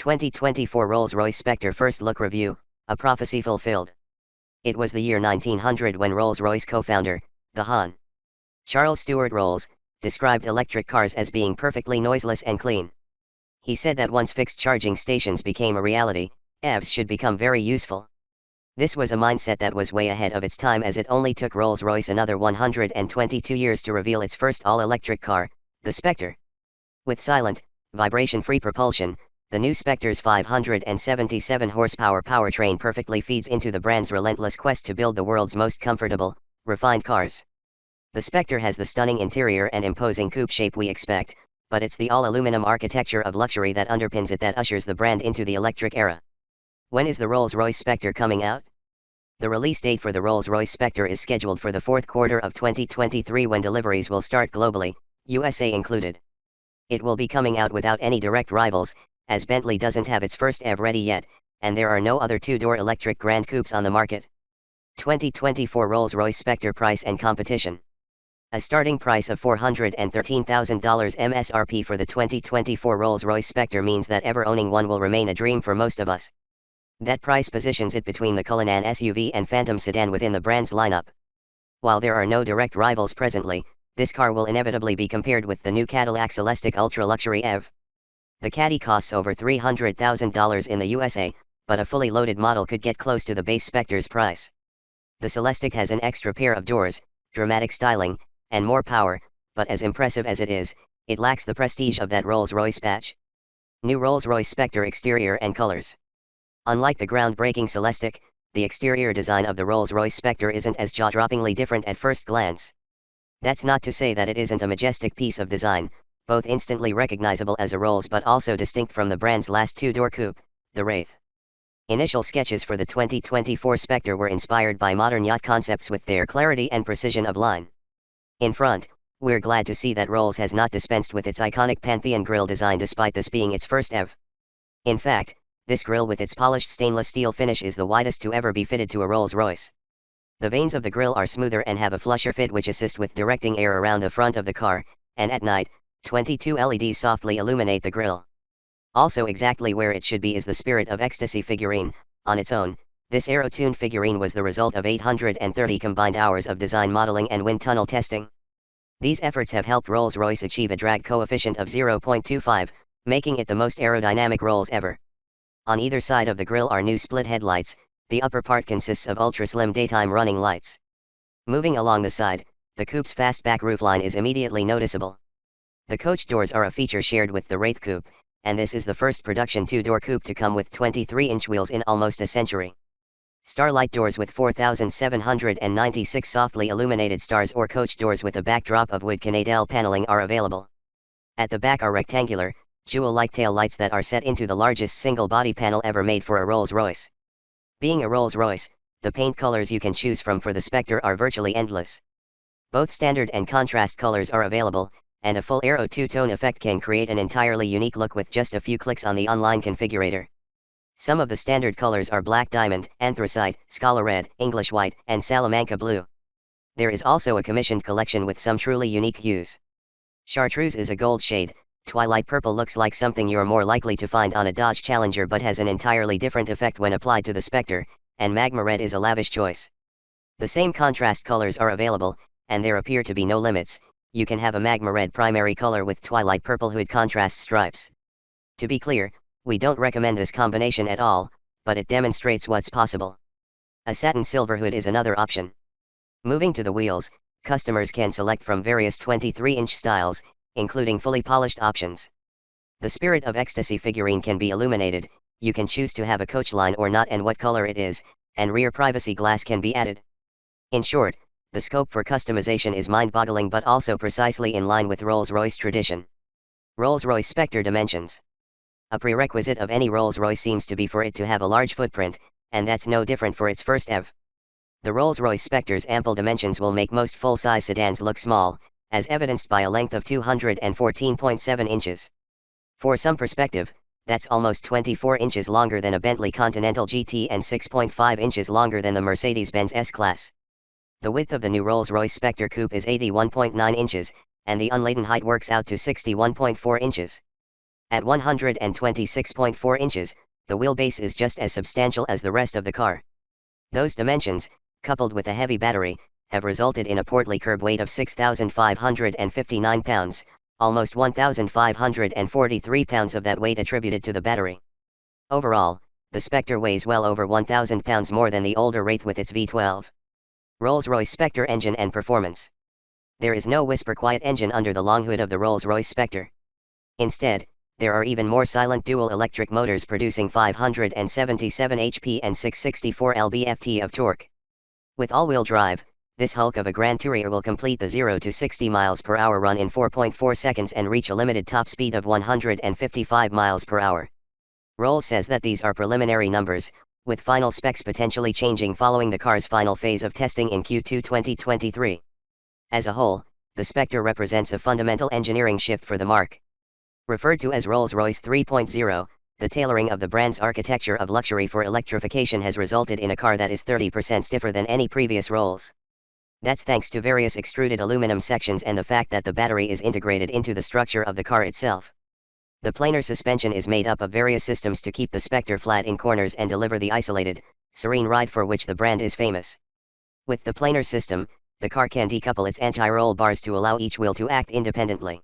2024 Rolls-Royce Spectre First Look Review, a prophecy fulfilled. It was the year 1900 when Rolls-Royce co-founder, the Hon. Charles Stewart Rolls, described electric cars as being perfectly noiseless and clean. He said that once fixed charging stations became a reality, EVs should become very useful. This was a mindset that was way ahead of its time, as it only took Rolls-Royce another 122 years to reveal its first all-electric car, the Spectre. With silent, vibration-free propulsion, the new Spectre's 577 horsepower powertrain perfectly feeds into the brand's relentless quest to build the world's most comfortable, refined cars. The Spectre has the stunning interior and imposing coupe shape we expect, but it's the all-aluminum architecture of luxury that underpins it that ushers the brand into the electric era. When is the Rolls-Royce Spectre coming out? The release date for the Rolls-Royce Spectre is scheduled for the fourth quarter of 2023, when deliveries will start globally, USA included. It will be coming out without any direct rivals, as Bentley doesn't have its first EV ready yet, and there are no other two-door electric Grand Coupes on the market. 2024 Rolls-Royce Spectre price and competition. A starting price of $413,000 MSRP for the 2024 Rolls-Royce Spectre means that ever owning one will remain a dream for most of us. That price positions it between the Cullinan SUV and Phantom sedan within the brand's lineup. While there are no direct rivals presently, this car will inevitably be compared with the new Cadillac Celestiq ultra-luxury EV. The Caddy costs over $300,000 in the USA, but a fully loaded model could get close to the base Spectre's price. The Celestiq has an extra pair of doors, dramatic styling, and more power, but as impressive as it is, it lacks the prestige of that Rolls-Royce badge. New Rolls-Royce Spectre exterior and colors. Unlike the groundbreaking Celestiq, the exterior design of the Rolls-Royce Spectre isn't as jaw-droppingly different at first glance. That's not to say that it isn't a majestic piece of design, both instantly recognizable as a Rolls but also distinct from the brand's last two-door coupe, the Wraith. Initial sketches for the 2024 Spectre were inspired by modern yacht concepts with their clarity and precision of line. In front, we're glad to see that Rolls has not dispensed with its iconic Pantheon grille design despite this being its first EV. In fact, this grille with its polished stainless steel finish is the widest to ever be fitted to a Rolls-Royce. The vanes of the grille are smoother and have a flusher fit which assist with directing air around the front of the car, and at night, 22 LEDs softly illuminate the grille. Also exactly where it should be is the Spirit of Ecstasy figurine. On its own, this aero-tuned figurine was the result of 830 combined hours of design modeling and wind tunnel testing. These efforts have helped Rolls-Royce achieve a drag coefficient of 0.25, making it the most aerodynamic Rolls ever. On either side of the grille are new split headlights. The upper part consists of ultra-slim daytime running lights. Moving along the side, the coupe's fastback roofline is immediately noticeable. The coach doors are a feature shared with the Wraith coupe, and this is the first production two-door coupe to come with 23-inch wheels in almost a century. Starlight doors with 4,796 softly illuminated stars or coach doors with a backdrop of wood Canadelle paneling are available. At the back are rectangular, jewel-like tail lights that are set into the largest single body panel ever made for a Rolls-Royce. Being a Rolls-Royce, the paint colors you can choose from for the Spectre are virtually endless. Both standard and contrast colors are available, and a full aero two-tone effect can create an entirely unique look with just a few clicks on the online configurator. Some of the standard colors are black diamond, anthracite, scala red, English white, and Salamanca blue. There is also a commissioned collection with some truly unique hues. Chartreuse is a gold shade. Twilight purple looks like something you're more likely to find on a Dodge Challenger but has an entirely different effect when applied to the Spectre, and magma red is a lavish choice. The same contrast colors are available, and there appear to be no limits. You can have a magma red primary color with twilight purple hood contrast stripes. To be clear, we don't recommend this combination at all, but it demonstrates what's possible. A satin silver hood is another option. Moving to the wheels, customers can select from various 23-inch styles, including fully polished options. The Spirit of Ecstasy figurine can be illuminated. You can choose to have a coach line or not and what color it is, and rear privacy glass can be added. In short, the scope for customization is mind-boggling but also precisely in line with Rolls-Royce tradition. Rolls-Royce Spectre dimensions. A prerequisite of any Rolls-Royce seems to be for it to have a large footprint, and that's no different for its first EV. The Rolls-Royce Spectre's ample dimensions will make most full-size sedans look small, as evidenced by a length of 214.7 inches. For some perspective, that's almost 24 inches longer than a Bentley Continental GT and 6.5 inches longer than the Mercedes-Benz S-Class. The width of the new Rolls-Royce Spectre Coupe is 81.9 inches, and the unladen height works out to 61.4 inches. At 126.4 inches, the wheelbase is just as substantial as the rest of the car. Those dimensions, coupled with a heavy battery, have resulted in a portly curb weight of 6,559 pounds, almost 1,543 pounds of that weight attributed to the battery. Overall, the Spectre weighs well over 1,000 pounds more than the older Wraith with its V12. Rolls-Royce Spectre engine and performance. There is no whisper-quiet engine under the long hood of the Rolls-Royce Spectre. Instead, there are even more silent dual-electric motors producing 577 HP and 664 lb-ft of torque. With all-wheel drive, this hulk of a Grand Tourer will complete the 0 to 60 miles per hour run in 4.4 seconds and reach a limited top speed of 155 miles per hour. Rolls says that these are preliminary numbers, with final specs potentially changing following the car's final phase of testing in Q2 2023. As a whole, the Spectre represents a fundamental engineering shift for the marque. Referred to as Rolls-Royce 3.0, the tailoring of the brand's architecture of luxury for electrification has resulted in a car that is 30% stiffer than any previous Rolls. That's thanks to various extruded aluminum sections and the fact that the battery is integrated into the structure of the car itself. The planar suspension is made up of various systems to keep the Spectre flat in corners and deliver the isolated, serene ride for which the brand is famous. With the planar system, the car can decouple its anti-roll bars to allow each wheel to act independently.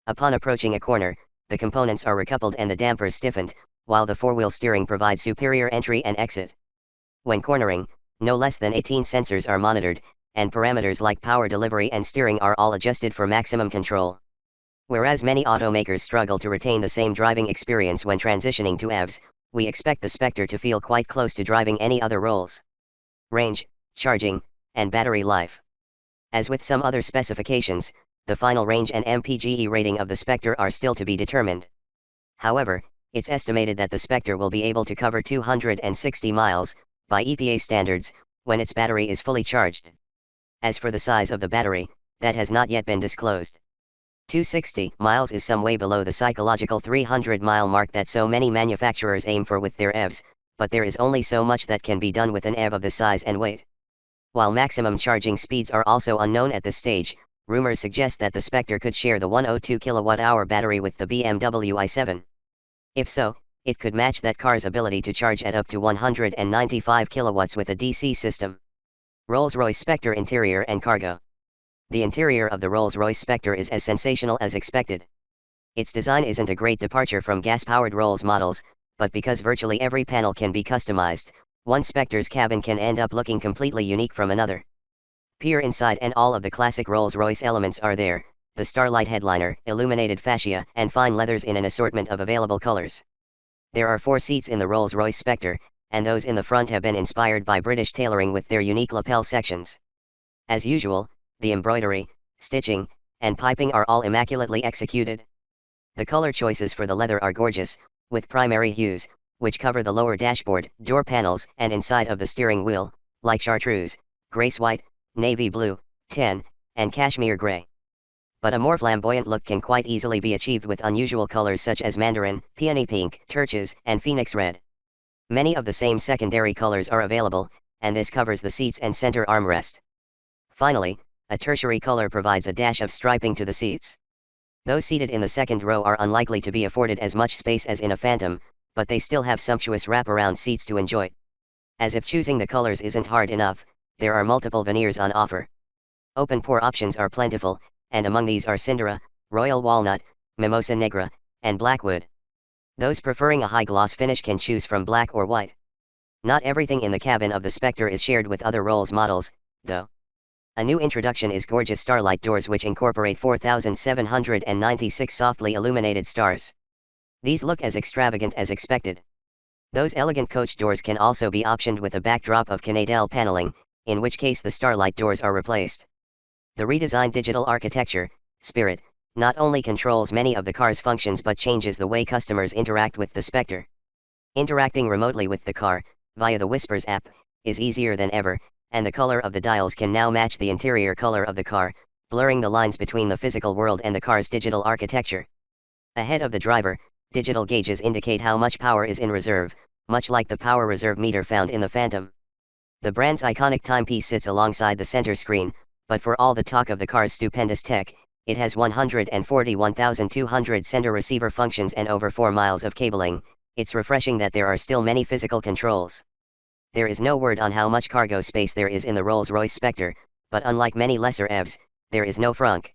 Upon approaching a corner, the components are recoupled and the dampers stiffened, while the four-wheel steering provides superior entry and exit. When cornering, no less than 18 sensors are monitored, and parameters like power delivery and steering are all adjusted for maximum control. Whereas many automakers struggle to retain the same driving experience when transitioning to EVs, we expect the Spectre to feel quite close to driving any other Rolls. Range, charging, and battery life. As with some other specifications, the final range and MPGe rating of the Spectre are still to be determined. However, it's estimated that the Spectre will be able to cover 260 miles, by EPA standards, when its battery is fully charged. As for the size of the battery, that has not yet been disclosed. 260 miles is some way below the psychological 300-mile mark that so many manufacturers aim for with their EVs, but there is only so much that can be done with an EV of this size and weight. While maximum charging speeds are also unknown at this stage, rumors suggest that the Spectre could share the 102 kWh battery with the BMW i7. If so, it could match that car's ability to charge at up to 195 kilowatts with a DC system. Rolls-Royce Spectre interior and cargo. The interior of the Rolls-Royce Spectre is as sensational as expected. Its design isn't a great departure from gas-powered Rolls models, but because virtually every panel can be customized, one Spectre's cabin can end up looking completely unique from another. Peer inside and all of the classic Rolls-Royce elements are there: the Starlight headliner, illuminated fascia, and fine leathers in an assortment of available colors. There are 4 seats in the Rolls-Royce Spectre, and those in the front have been inspired by British tailoring with their unique lapel sections. As usual, the embroidery, stitching, and piping are all immaculately executed. The color choices for the leather are gorgeous, with primary hues, which cover the lower dashboard, door panels, and inside of the steering wheel, like chartreuse, grace white, navy blue, tan, and cashmere gray. But a more flamboyant look can quite easily be achieved with unusual colors such as mandarin, peony pink, turquoise, and phoenix red. Many of the same secondary colors are available, and this covers the seats and center armrest. Finally, a tertiary color provides a dash of striping to the seats. Those seated in the second row are unlikely to be afforded as much space as in a Phantom, but they still have sumptuous wraparound seats to enjoy. As if choosing the colors isn't hard enough, there are multiple veneers on offer. Open pore options are plentiful, and among these are Cinderella, Royal Walnut, Mimosa Negra, and Blackwood. Those preferring a high-gloss finish can choose from black or white. Not everything in the cabin of the Spectre is shared with other Rolls models, though. A new introduction is gorgeous Starlight doors, which incorporate 4,796 softly illuminated stars. These look as extravagant as expected. Those elegant coach doors can also be optioned with a backdrop of Canadell paneling, in which case the Starlight doors are replaced. The redesigned digital architecture, Spirit, not only controls many of the car's functions but changes the way customers interact with the Spectre. Interacting remotely with the car, via the Whispers app, is easier than ever, and the color of the dials can now match the interior color of the car, blurring the lines between the physical world and the car's digital architecture. Ahead of the driver, digital gauges indicate how much power is in reserve, much like the power reserve meter found in the Phantom. The brand's iconic timepiece sits alongside the center screen, but for all the talk of the car's stupendous tech, It has 141,200 sender-receiver functions and over 4 miles of cabling. It's refreshing that there are still many physical controls. There is no word on how much cargo space there is in the Rolls-Royce Spectre, but unlike many lesser EVs, there is no frunk.